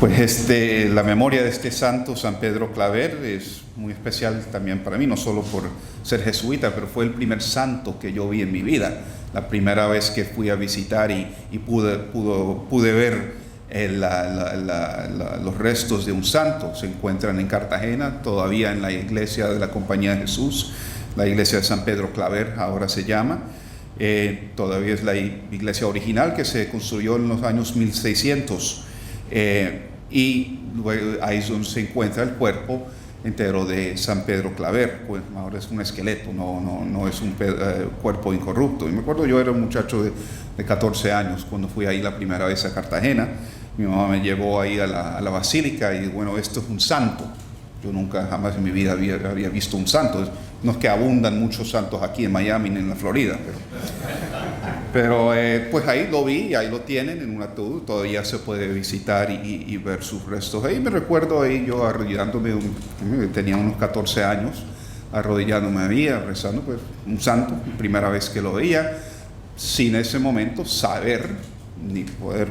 Pues la memoria de este santo, San Pedro Claver, es muy especial también para mí, no solo por ser jesuita, pero fue el primer santo que yo vi en mi vida. La primera vez que fui a visitar y pude ver los restos de un santo. Se encuentran en Cartagena, todavía en la iglesia de la Compañía de Jesús, la iglesia de San Pedro Claver, ahora se llama. Todavía es la iglesia original que se construyó en los años 1600. Y luego ahí es donde se encuentra el cuerpo entero de San Pedro Claver. Pues ahora es un esqueleto, no es un cuerpo incorrupto. Y me acuerdo, yo era un muchacho de 14 años cuando fui ahí la primera vez a Cartagena. Mi mamá me llevó ahí a la basílica y bueno, esto es un santo. Yo nunca jamás en mi vida había visto un santo. No es que abundan muchos santos aquí en Miami ni en la Florida, pero pues ahí lo vi y ahí lo tienen en un ataúd. Todavía se puede visitar y ver sus restos. Ahí me recuerdo ahí yo arrodillándome, tenía unos 14 años, arrodillándome ahí, rezando, pues un santo, primera vez que lo veía, sin ese momento saber ni poder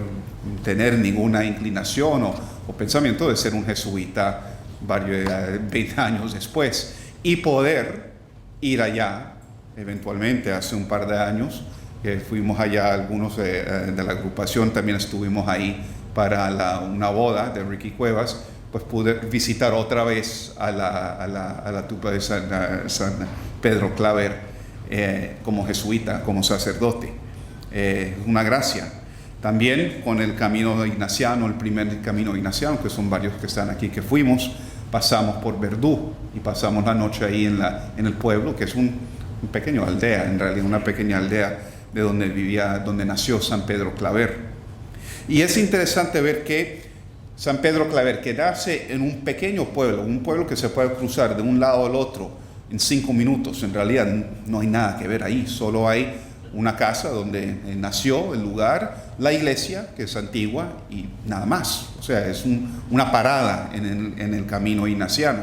tener ninguna inclinación o pensamiento de ser un jesuita 20 años después, y poder ir allá eventualmente hace un par de años que fuimos allá, algunos de la agrupación también estuvimos ahí para una boda de Ricky Cuevas. Pues pude visitar otra vez a la tumba de San Pedro Claver como jesuita, como sacerdote. Una gracia. También con el camino ignaciano, el primer camino ignaciano, que son varios que están aquí que fuimos, pasamos por Verdú y pasamos la noche ahí en el pueblo, que es un pequeño aldea, en realidad una pequeña aldea de donde nació San Pedro Claver. Y es interesante ver que San Pedro Claver, que nace en un pequeño pueblo, un pueblo que se puede cruzar de un lado al otro en 5 minutos, en realidad no hay nada que ver ahí, solo hay una casa donde nació el lugar, la iglesia, que es antigua, y nada más. O sea, es una parada en el camino ignaciano.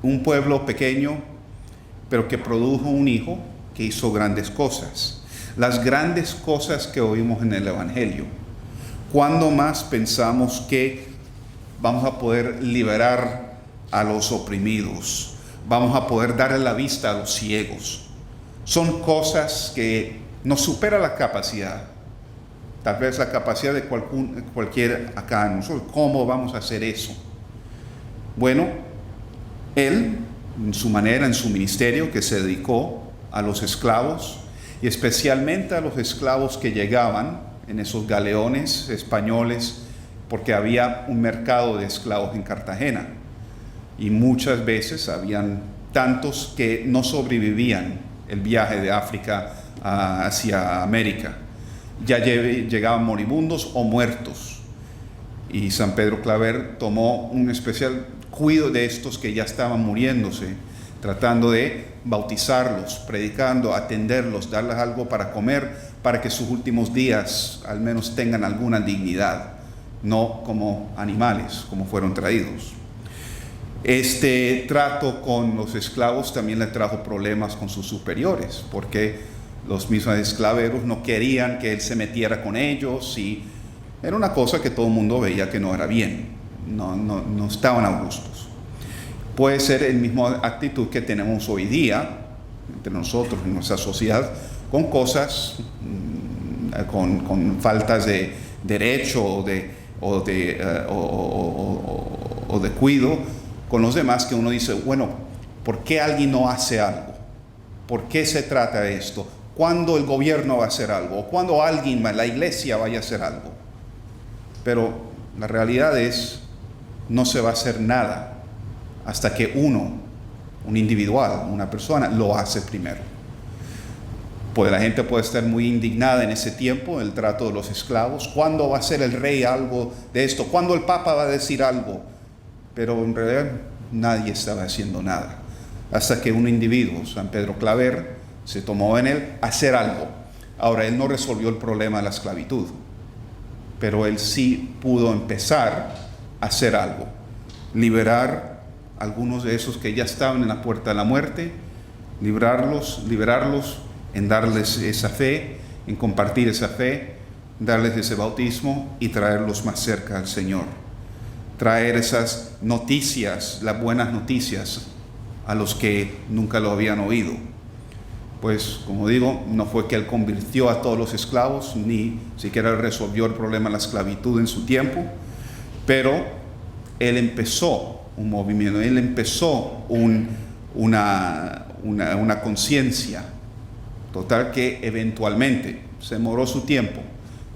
Un pueblo pequeño, pero que produjo un hijo que hizo grandes cosas. Las grandes cosas que oímos en el Evangelio. ¿Cuándo más pensamos que vamos a poder liberar a los oprimidos? Vamos a poder darle la vista a los ciegos. Son cosas que nos supera la capacidad, tal vez la capacidad de cualquier acá en nosotros. ¿Cómo vamos a hacer eso? Bueno, él, en su manera, en su ministerio, que se dedicó a los esclavos, y especialmente a los esclavos que llegaban en esos galeones españoles, porque había un mercado de esclavos en Cartagena, y muchas veces habían tantos que no sobrevivían el viaje de África hacia América. Ya llegaban moribundos o muertos. Y San Pedro Claver tomó un especial cuidado de estos que ya estaban muriéndose, tratando de bautizarlos, predicando, atenderlos, darles algo para comer, para que sus últimos días al menos tengan alguna dignidad, no como animales, como fueron traídos. Este trato con los esclavos también le trajo problemas con sus superiores, porque los mismos esclaveros no querían que él se metiera con ellos, y era una cosa que todo el mundo veía que no era bien, no estaban a gustos. Puede ser el mismo actitud que tenemos hoy día entre nosotros en nuestra sociedad, con cosas, con faltas de derecho o de cuidado con los demás, que uno dice, bueno, ¿por qué alguien no hace algo? ¿Por qué se trata de esto? ¿Cuándo el gobierno va a hacer algo? ¿O cuándo alguien, la iglesia, vaya a hacer algo? Pero la realidad es, no se va a hacer nada hasta que un individual, una persona, lo hace primero. Pues la gente puede estar muy indignada en ese tiempo, el trato de los esclavos. ¿Cuándo va a hacer el rey algo de esto? ¿Cuándo el papa va a decir algo? Pero en realidad nadie estaba haciendo nada, hasta que un individuo, San Pedro Claver, se tomó en él hacer algo. Ahora, él no resolvió el problema de la esclavitud, pero él sí pudo empezar a hacer algo, liberar algunos de esos que ya estaban en la puerta de la muerte, liberarlos, en darles esa fe, en compartir esa fe, darles ese bautismo y traerlos más cerca al Señor. Traer esas noticias, las buenas noticias, a los que nunca lo habían oído. Pues, como digo, no fue que Él convirtió a todos los esclavos, ni siquiera resolvió el problema de la esclavitud en su tiempo, pero Él empezó un movimiento, Él empezó una conciencia. Total que eventualmente, se demoró su tiempo,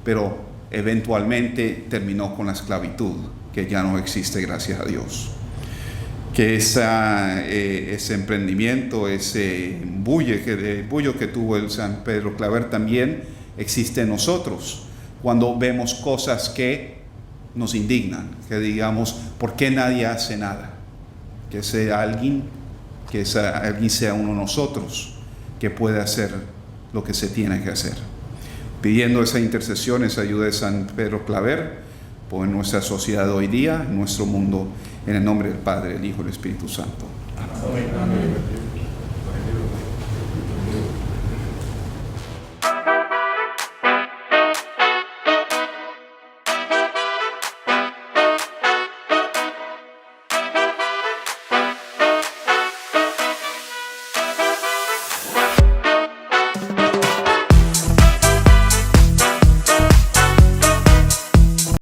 pero eventualmente terminó con la esclavitud, que ya no existe, gracias a Dios. Que ese emprendimiento, ese bullo que tuvo el San Pedro Claver también existe en nosotros, cuando vemos cosas que nos indignan, que digamos, ¿por qué nadie hace nada? Que sea alguien sea uno de nosotros que puede hacer lo que se tiene que hacer. Pidiendo esa intercesión, esa ayuda de San Pedro Claver, por nuestra sociedad hoy día, en nuestro mundo, en el nombre del Padre, el Hijo y el Espíritu Santo. Amén.